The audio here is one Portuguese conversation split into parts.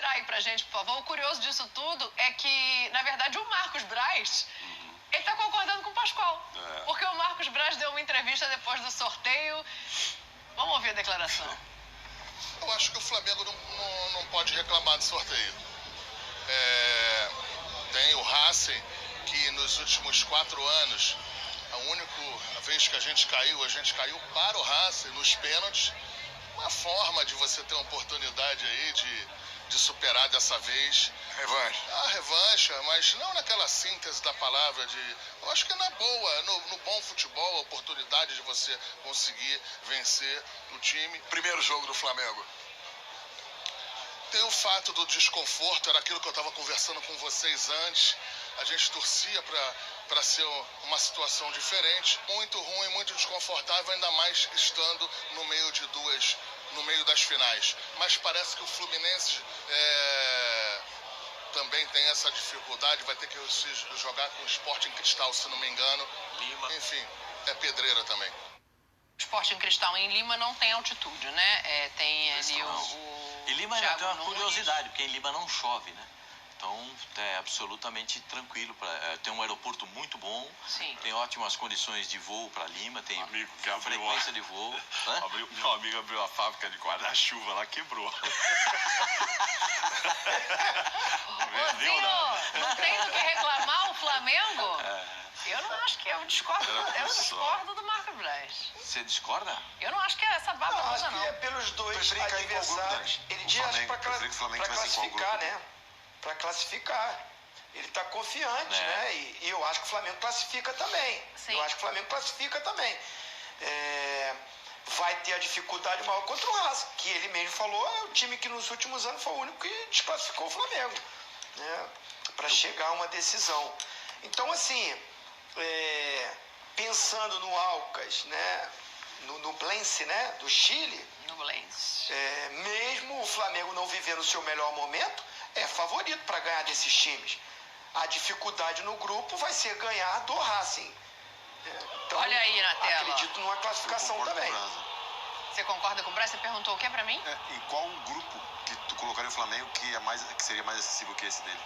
Tirar aí pra gente, por favor. O curioso disso tudo é que, na verdade, o Marcos Braz, ele tá concordando com o Pascoal. Porque o Marcos Braz deu uma entrevista depois do sorteio. Vamos ouvir a declaração. Eu acho que o Flamengo não pode reclamar do sorteio. Tem o Racing, que nos últimos 4 anos, a única vez que a gente caiu para o Racing nos pênaltis. Uma forma de você ter uma oportunidade aí de superar dessa vez. Revanche. A revanche, mas não naquela síntese da palavra de... Eu acho que na boa, no bom futebol, a oportunidade de você conseguir vencer o time. Primeiro jogo do Flamengo. Tem o fato do desconforto, era aquilo que eu estava conversando com vocês antes. A gente torcia para ser uma situação diferente. Muito ruim, muito desconfortável, ainda mais estando no meio das finais. Mas parece que o Fluminense também tem essa dificuldade, vai ter que jogar com o Sporting Cristal, se não me engano. Lima. Enfim, é pedreira também. O Sporting Cristal em Lima não tem altitude, né? Tem ali E Lima ainda tem uma curiosidade, porque em Lima não chove, né? Então é absolutamente tranquilo. Tem um aeroporto muito bom, Sim. Tem ótimas condições de voo para Lima, tem frequência de voo. Meu amigo abriu a fábrica de guarda-chuva lá, quebrou. Rosinho, não tem do que reclamar o Flamengo? Eu não acho que eu discordo do Marcos Braz. Você discorda? Eu não acho que é essa baba Não, toda, acho que não. é pelos dois Preferia cair em qual grupo, adversários. né? Ele O diz Flamengo, para preferia que o Flamengo tivesse em qual classificar, grupo? né? Para classificar. Ele está confiante, né? E eu acho que o Flamengo classifica também. Sim. Eu acho que o Flamengo classifica também. Vai ter a dificuldade maior contra o Racing, que ele mesmo falou, é o time que nos últimos anos foi o único que desclassificou o Flamengo, né? Para chegar a uma decisão. Então, assim, pensando no Alcas, né? No Blense, né? Do Chile, mesmo o Flamengo não vivendo o seu melhor momento, é favorito para ganhar desses times. A dificuldade no grupo vai ser ganhar do Racing. Então, olha aí na tela. Acredito numa classificação também. Você concorda com o Braz? Você perguntou o que pra mim? Em qual grupo que tu colocaria o Flamengo que seria mais acessível que esse dele?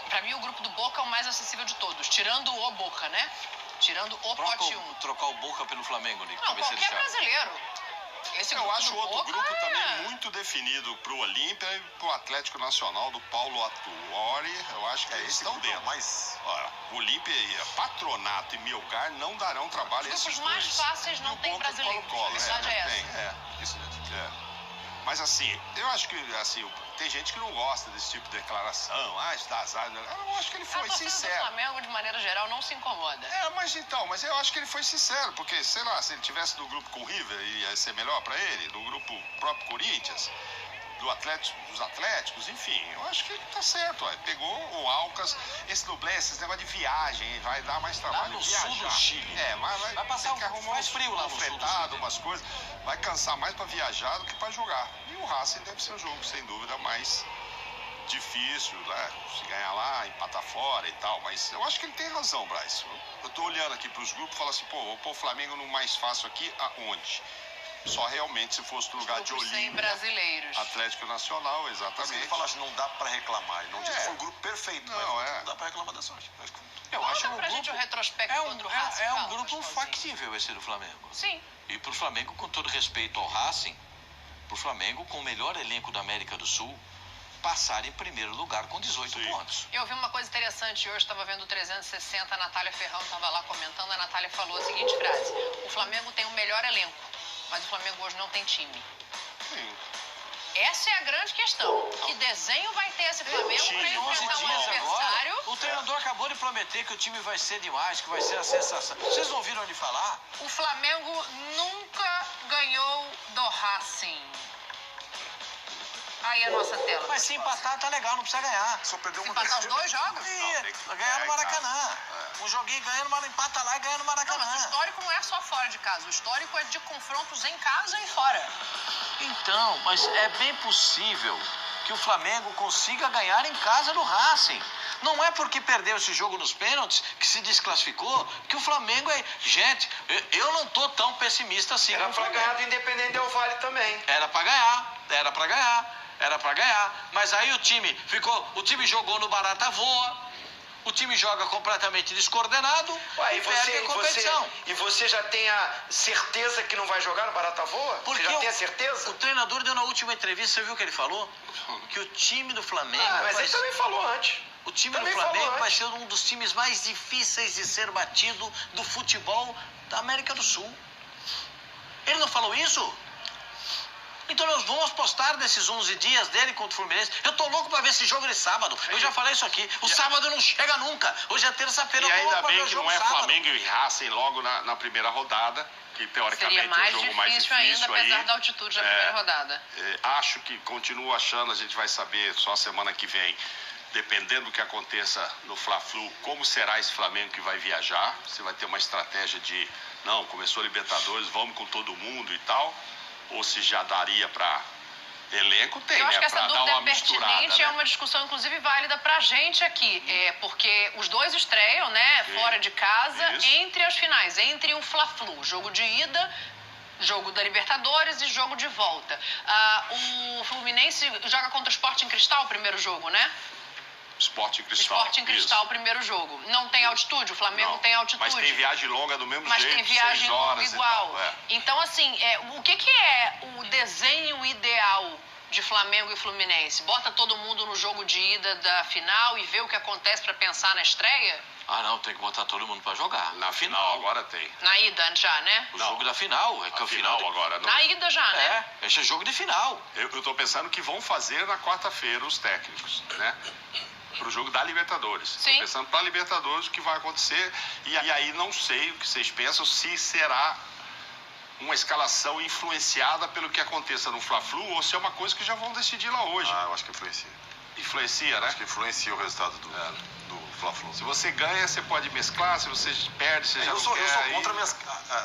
Pra mim, o grupo do Boca é o mais acessível de todos, tirando o Boca, né? Tirando o pote 1. Trocar o Boca pelo Flamengo, Nico. Não, qualquer brasileiro. Eu acho outro grupo também muito definido pro Olímpia e pro Atlético Nacional do Paulo Atuori. Eu acho que eles estão dentro. Mas Olha, Olímpia, Patronato e Melgar não darão trabalho a Os esses grupos dois. mais fáceis não E o tem Boca brasileiros. Colo-Colo, A verdade é essa. Isso mesmo. Mas assim, eu acho que assim, tem gente que não gosta desse tipo de declaração. Está azar. Eu acho que ele A foi torcida do sincero. Flamengo, de maneira geral, não se incomoda. Mas eu acho que ele foi sincero, porque, sei lá, se ele tivesse no grupo com o River, ia ser melhor pra ele, no grupo próprio Corinthians, dos Atléticos, enfim, eu acho que ele tá certo, pegou o Alcas, esse Nublense, esse negócio de viagem, vai dar mais trabalho. Lá no viajar. sul do Chile. Vai passar ter que arrumar mais frio lá no sul do fretado, Chile. umas coisas, vai cansar mais pra viajar do que pra jogar. E o Racing deve ser o jogo, sem dúvida, mais difícil, né? Se ganhar lá, empatar fora e tal, mas eu acho que ele tem razão, Braz. Eu tô olhando aqui pros grupos e falo assim, vou pôr o Flamengo no mais fácil aqui, aonde? Só realmente se fosse no lugar de Grupos sem Olímpia, brasileiros. Atlético Nacional, Mas exatamente. ele fala assim, não dá pra reclamar. Ele não diz que foi o grupo perfeito, mas não dá pra reclamar da sorte. Eu acho Conta pra gente o retrospecto contra o Racing. É um Fala, grupo Pascoalzinho. factível esse do Flamengo. Sim. E pro Flamengo, com todo respeito ao Racing, pro Flamengo, com o melhor elenco da América do Sul, passar em primeiro lugar com 18 pontos. Eu vi uma coisa interessante hoje, estava vendo o 360, a Natália Ferrão estava lá comentando, a Natália falou a seguinte frase: o Flamengo tem o melhor elenco, mas o Flamengo hoje não tem time. Sim. Essa é a grande questão. Que desenho vai ter esse Flamengo para enfrentar um adversário? O treinador acabou de prometer que o time vai ser demais, que vai ser a sensação. Vocês não ouviram ele falar? O Flamengo nunca ganhou do Racing. Aí a nossa tela. Mas se empatar, tá legal, não precisa ganhar. Só perdeu Se uma empatar os dois jogos? Ganhar no Maracanã. Um joguinho ganhando, empata lá e ganha no Não, mas o Maracanã. histórico não é só fora de casa. O histórico é de confrontos em casa e fora. Então, mas é bem possível que o Flamengo consiga ganhar em casa do Racing. Não é porque perdeu esse jogo nos pênaltis, que se desclassificou, que o Flamengo é... Gente, eu não tô tão pessimista assim. Era com o pra Flamengo. ganhar do Independente Del Valle também. Era pra ganhar, era pra ganhar. era para ganhar. Mas aí o time jogou no barata voa, o time joga completamente descoordenado e perde a competição. E você já tem a certeza que não vai jogar no barata voa? Porque você já tem a certeza? O treinador deu na última entrevista, você viu o que ele falou? Que o time do Flamengo... mas ele também falou antes. O time do Flamengo vai ser um dos times mais difíceis de ser batido do futebol da América do Sul. Ele não falou isso? Então nós vamos postar nesses 11 dias dele contra o Fluminense. Eu tô louco pra ver esse jogo de sábado. Eu já falei isso aqui. O sábado não chega nunca. Hoje é terça-feira. E eu tô louco ainda pra ver bem o que jogo não é sábado. Flamengo e Racing logo na primeira rodada, que teoricamente seria mais é o jogo mais difícil ainda, apesar aí. da altitude da primeira rodada. Acho que continuo achando, a gente vai saber só semana que vem, dependendo do que aconteça no Fla-Flu, como será esse Flamengo que vai viajar. Você vai ter uma estratégia de, não, começou a Libertadores, vamos com todo mundo e tal, ou se já daria para elenco, tem, eu acho que né, essa para dar dúvida uma é pertinente, misturada, né? é uma discussão inclusive válida pra gente aqui, porque os dois estreiam, né, fora de casa, entre as finais, entre o Fla-Flu, jogo de ida, jogo da Libertadores e jogo de volta. O Fluminense joga contra o Sporting Cristal, o primeiro jogo, né? Sporting Cristal. Sporting Cristal, primeiro jogo. Não tem altitude, o Flamengo tem altitude. Mas tem viagem longa do mesmo mas jeito, tem viagem 6 longa horas igual. e tal, Então, assim, o que é o desenho ideal de Flamengo e Fluminense? Bota todo mundo no jogo de ida da final e vê o que acontece para pensar na estreia? Não, tem que botar todo mundo pra jogar. Na final agora tem. Na ida já, né? O jogo da final. É que a o final agora. Não. Na ida já, né? Esse é jogo de final. Eu tô pensando que vão fazer na quarta-feira os técnicos, né? Pro jogo da Libertadores. Sim. Tô pensando pra Libertadores o que vai acontecer. E aí não sei o que vocês pensam, se será uma escalação influenciada pelo que aconteça no Fla-Flu ou se é uma coisa que já vão decidir lá hoje. Eu acho que influencia. Influencia, né? Acho que influencia o resultado do Fla-Flu. Se você ganha, você pode mesclar, se você perde, você já eu não sou quer. contra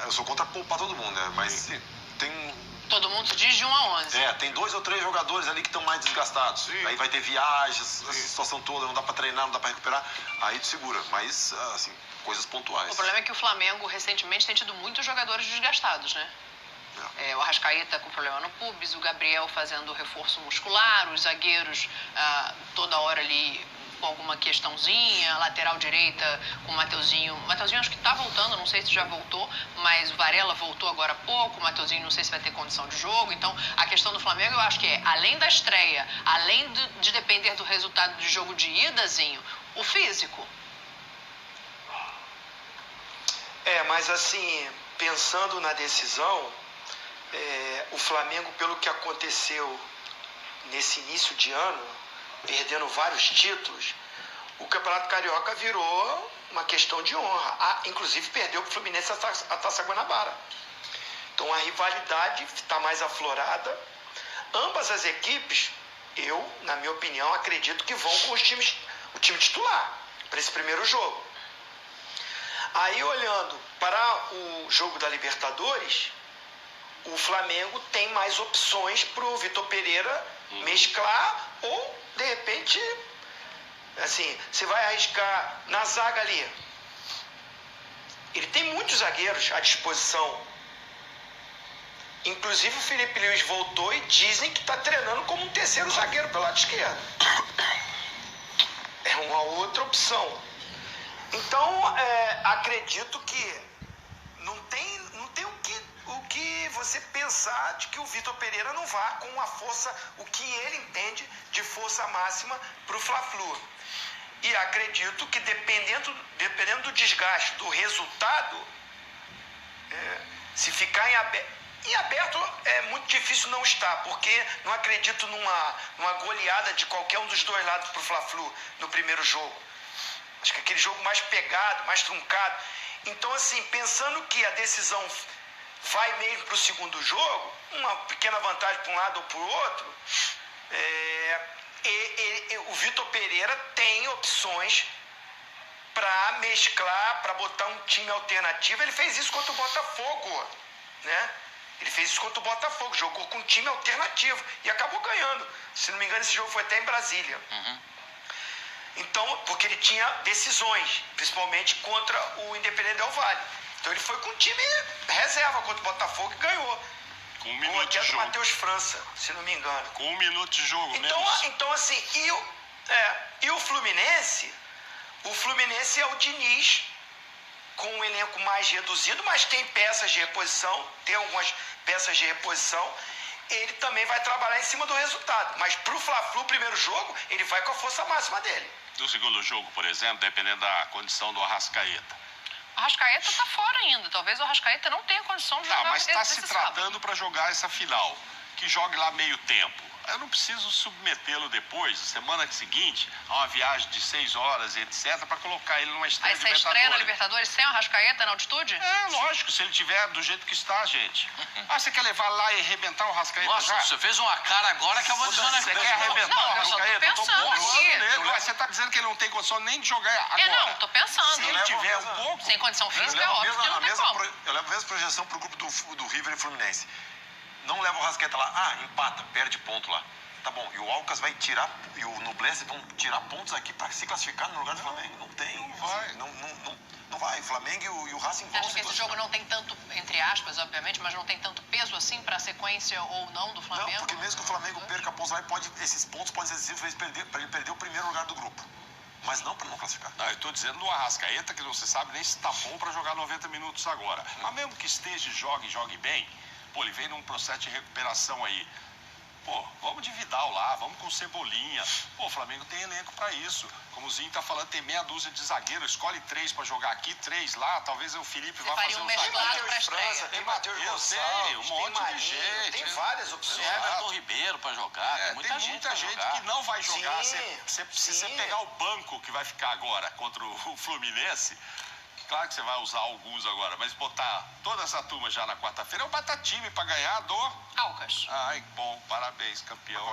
eu sou contra poupar todo mundo, né? Mas tem... Todo mundo se diz de 1 a 11. Tem 2 ou 3 jogadores ali que estão mais desgastados. Sim. Aí vai ter viagens, essa situação toda, não dá pra treinar, não dá pra recuperar. Aí te segura. Mas, assim, coisas pontuais. O problema é que o Flamengo recentemente tem tido muitos jogadores desgastados, né? O Arrascaeta com problema no pubis, o Gabriel fazendo reforço muscular, os zagueiros toda hora ali com alguma questãozinha, lateral direita com o Mateuzinho. O Mateuzinho acho que tá voltando, não sei se já voltou, mas o Varela voltou agora há pouco, o Mateuzinho não sei se vai ter condição de jogo. Então, a questão do Flamengo eu acho que além da estreia, além de depender do resultado de jogo de idazinho, o físico. Mas assim, pensando na decisão, o Flamengo, pelo que aconteceu nesse início de ano, perdendo vários títulos, o Campeonato Carioca virou uma questão de honra. Inclusive perdeu para o Fluminense a Taça Guanabara. Então a rivalidade está mais aflorada. Ambas as equipes, eu, na minha opinião, acredito que vão com o time titular para esse primeiro jogo. Aí olhando para o jogo da Libertadores, o Flamengo tem mais opções para o Vitor Pereira mesclar ou, de repente, assim, você vai arriscar na zaga ali. Ele tem muitos zagueiros à disposição. Inclusive o Felipe Luiz voltou e dizem que está treinando como um terceiro zagueiro pelo lado esquerdo. É uma outra opção. Então, acredito que não tem o que você pensar de que o Vitor Pereira não vá com a força, o que ele entende de força máxima para o Fla-Flu. E acredito que dependendo do desgaste, do resultado, se ficar em aberto é muito difícil não estar, porque não acredito numa goleada de qualquer um dos dois lados para o Fla-Flu no primeiro jogo. Acho que aquele jogo mais pegado, mais truncado. Então, assim, pensando que a decisão vai mesmo para o segundo jogo, uma pequena vantagem para um lado ou para o outro, o Vitor Pereira tem opções para mesclar, para botar um time alternativo. Ele fez isso contra o Botafogo, né? Ele fez isso contra o Botafogo, jogou com um time alternativo e acabou ganhando. Se não me engano, esse jogo foi até em Brasília. Então, porque ele tinha decisões, principalmente contra o Independente Del Valle. Então ele foi com um time reserva contra o Botafogo e ganhou. Com 1 minuto de jogo. Matheus França, se não me engano. Com 1 minuto de jogo então assim, e o Fluminense? O Fluminense é o Diniz, com um elenco mais reduzido, mas tem peças de reposição, tem algumas peças de reposição. Ele também vai trabalhar em cima do resultado. Mas pro Fla-Flu, primeiro jogo, ele vai com a força máxima dele. No segundo jogo, por exemplo, dependendo da condição do Arrascaeta. O Arrascaeta tá fora ainda. Talvez o Arrascaeta não tenha condição de jogar. Mas está esse se sábado. tratando para jogar essa final. Que jogue lá meio tempo. Eu não preciso submetê-lo depois, semana seguinte, a uma viagem de 6 horas, etc., para colocar ele numa estreia de Aí você estreia na Libertadores sem o Arrascaeta na altitude? Lógico, se ele tiver do jeito que está, gente. Você quer levar lá e arrebentar o Arrascaeta? Nossa, já? você fez uma cara agora que eu vou dizer um Você quer arrebentar o Arrascaeta? Eu tô pensando aqui. Mas você está dizendo que ele não tem condição nem de jogar agora. Não, tô pensando. Se ele tiver um pouco... Sem condição física, é óbvio que não tem como. Eu levo a mesma projeção pro grupo do River e Fluminense. Não leva o Rascaeta lá. Empata, perde ponto lá. Tá bom, e o Alcas vai tirar, e o Nublense vão tirar pontos aqui para se classificar no lugar do Flamengo. Não tem. Não vai. Não vai. O Flamengo e o Racing vão Acho se que esse jogo não tem tanto, entre aspas, obviamente, mas não tem tanto peso assim para a sequência ou não do Flamengo? Não, porque mesmo que o Flamengo perca pontos lá, esses pontos podem ser decisivos para ele perder o primeiro lugar do grupo. Mas não para não classificar. Eu estou dizendo no Arrascaeta que não se sabe nem se está bom para jogar 90 minutos agora. Mas mesmo que esteja e jogue bem, ele vem num processo de recuperação aí. Vamos de Vidal lá, vamos com Cebolinha. O Flamengo tem elenco para isso. Como o Zinho tá falando, tem meia dúzia de zagueiros. Escolhe 3 para jogar aqui, 3 lá. Talvez o Felipe vá fazer um mesclado para França, tem Matheus Gonçalves, um monte de gente. Tem várias opções. Tem Everton Ribeiro para jogar, tem muita gente que não vai jogar. Sim, Se você pegar o banco que vai ficar agora contra o Fluminense, claro que você vai usar alguns agora, mas botar toda essa turma já na quarta-feira é um batatime para ganhar do... Alcas. Ai, bom, parabéns, campeão.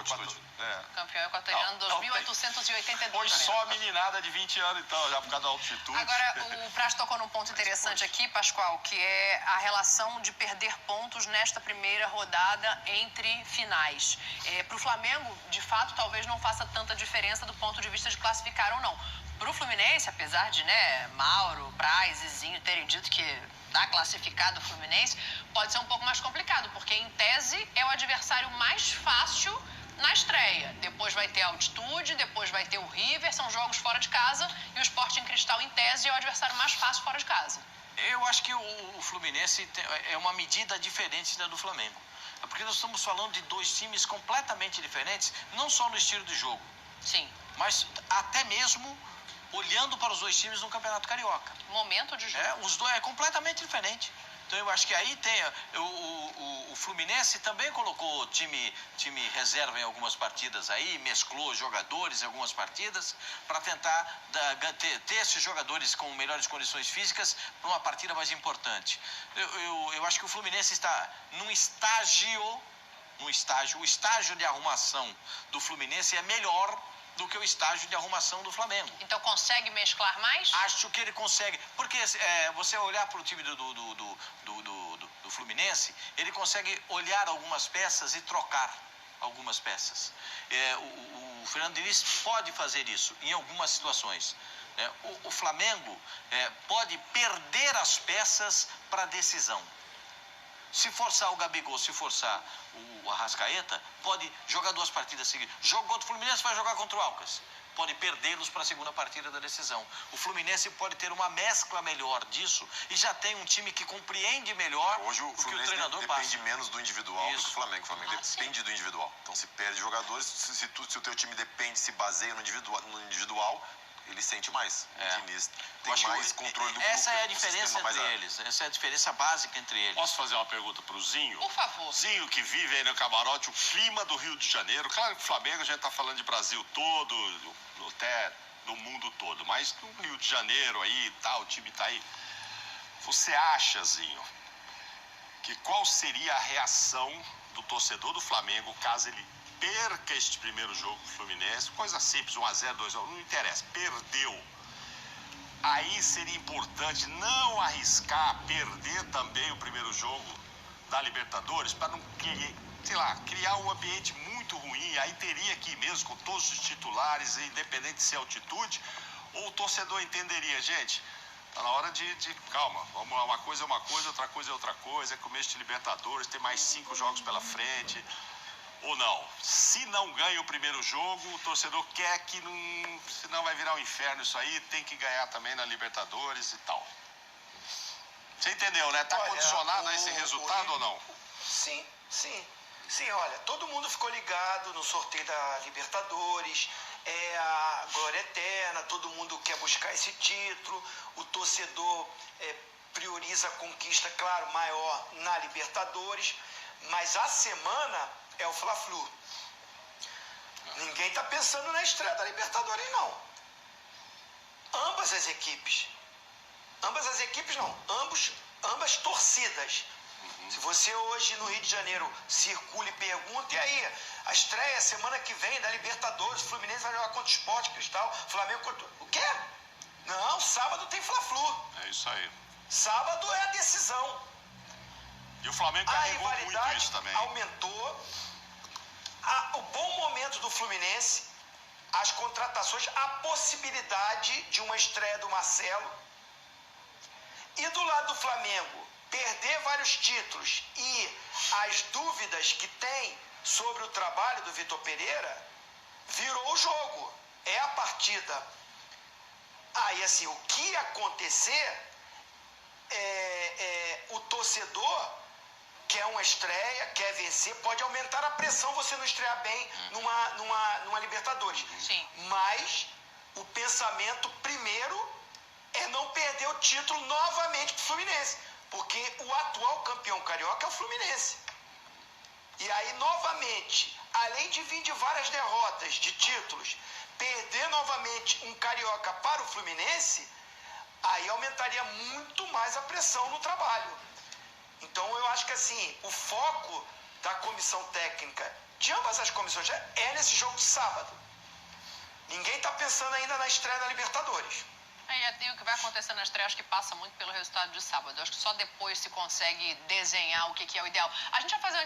Campeão equatoriano 2.882. Foi só a meninada de 20 anos, então, já por causa da altitude. Agora, o Praz tocou num ponto interessante aqui, Pascoal, que é a relação de perder pontos nesta primeira rodada entre finais. Para o Flamengo, de fato, talvez não faça tanta diferença do ponto de vista de classificar ou não. Para o Fluminense, apesar de Mauro, Praz e Zinho terem dito que está classificado o Fluminense, pode ser um pouco mais complicado, porque em tese é o adversário mais fácil na estreia. Depois vai ter a altitude, depois vai ter o River, são jogos fora de casa, e o Sporting Cristal, em tese, é o adversário mais fácil fora de casa. Eu acho que o Fluminense é uma medida diferente da do Flamengo. É porque nós estamos falando de dois times completamente diferentes, não só no estilo de jogo. Sim. Mas até mesmo olhando para os dois times no Campeonato Carioca. Momento de jogo. Os dois é completamente diferente. Então eu acho que aí tem o Fluminense também colocou time reserva em algumas partidas aí, mesclou jogadores em algumas partidas para tentar ter esses jogadores com melhores condições físicas para uma partida mais importante. Eu acho que o Fluminense está num estágio, o estágio de arrumação do Fluminense é melhor do que o estágio de arrumação do Flamengo. Então consegue mesclar mais? Acho que ele consegue, porque você olhar para o time do Fluminense, ele consegue olhar algumas peças e trocar algumas peças. O Fernando Diniz pode fazer isso em algumas situações. O Flamengo pode perder as peças para decisão. Se forçar o Gabigol, se forçar o Arrascaeta, pode jogar 2 partidas seguidas. Jogo contra o Fluminense, vai jogar contra o Alcas. Pode perdê-los para a segunda partida da decisão. O Fluminense pode ter uma mescla melhor disso e já tem um time que compreende melhor hoje o Fluminense que o treinador depende passa. menos do individual do que o Flamengo. O Flamengo depende sim. do individual. Então se perde jogadores, se o teu time depende, se baseia no individual, ele sente mais. O Diniz tem mais controle do grupo. Essa é a diferença entre eles. Essa é a diferença básica entre eles. Posso fazer uma pergunta para o Zinho? Por favor. Zinho, que vive aí no camarote, o clima do Rio de Janeiro. Claro que o Flamengo, a gente está falando de Brasil todo, até no mundo todo. Mas no Rio de Janeiro aí, o time está aí. Você acha, Zinho, que qual seria a reação do torcedor do Flamengo caso ele perca este primeiro jogo do Fluminense? Coisa simples, 1-0, 2-1, não interessa, perdeu. Aí seria importante não arriscar perder também o primeiro jogo da Libertadores para não, criar um ambiente muito ruim. Aí teria que ir mesmo com todos os titulares, independente de ser altitude, ou o torcedor entenderia, gente, Tá na hora de calma. Vamos lá, uma coisa é uma coisa, outra coisa é outra coisa. É começo de Libertadores, tem mais 5 jogos pela frente. Ou não. Se não ganha o primeiro jogo, o torcedor quer que não... Senão vai virar um inferno isso aí. Tem que ganhar também na Libertadores e tal. Você entendeu, né? Tá condicionado a esse resultado ou não? Sim, sim. Sim, olha, todo mundo ficou ligado no sorteio da Libertadores, é a glória eterna, todo mundo quer buscar esse título, o torcedor prioriza a conquista, claro, maior na Libertadores, mas a semana é o Fla-Flu. Ninguém está pensando na estreia da Libertadores, não. Ambas as equipes não, ambas torcidas. Se você hoje no Rio de Janeiro circula e pergunta, e aí, a estreia semana que vem da Libertadores, o Fluminense vai jogar contra o Sport Cristal, Flamengo contra... O quê? Não, sábado tem Fla-Flu. É isso aí. Sábado é a decisão. E o Flamengo carregou muito isso também. Aumentou. O bom momento do Fluminense, as contratações, a possibilidade de uma estreia do Marcelo. E do lado do Flamengo, perder vários títulos e as dúvidas que tem sobre o trabalho do Vitor Pereira, virou o jogo. É a partida. E assim, o que ia acontecer o torcedor quer uma estreia, quer vencer, pode aumentar a pressão você não estrear bem numa Libertadores. Sim. Mas o pensamento primeiro é não perder o título novamente para o Fluminense, porque o atual campeão carioca é o Fluminense. E aí, novamente, além de vir de várias derrotas de títulos, perder novamente um carioca para o Fluminense, aí aumentaria muito mais a pressão no trabalho. Então, eu acho que assim, o foco da comissão técnica de ambas as comissões é nesse jogo de sábado. Ninguém está pensando ainda na estreia da Libertadores. E o que vai acontecer na estreia, acho que passa muito pelo resultado de sábado. Acho que só depois se consegue desenhar o que é o ideal. A gente vai fazer uma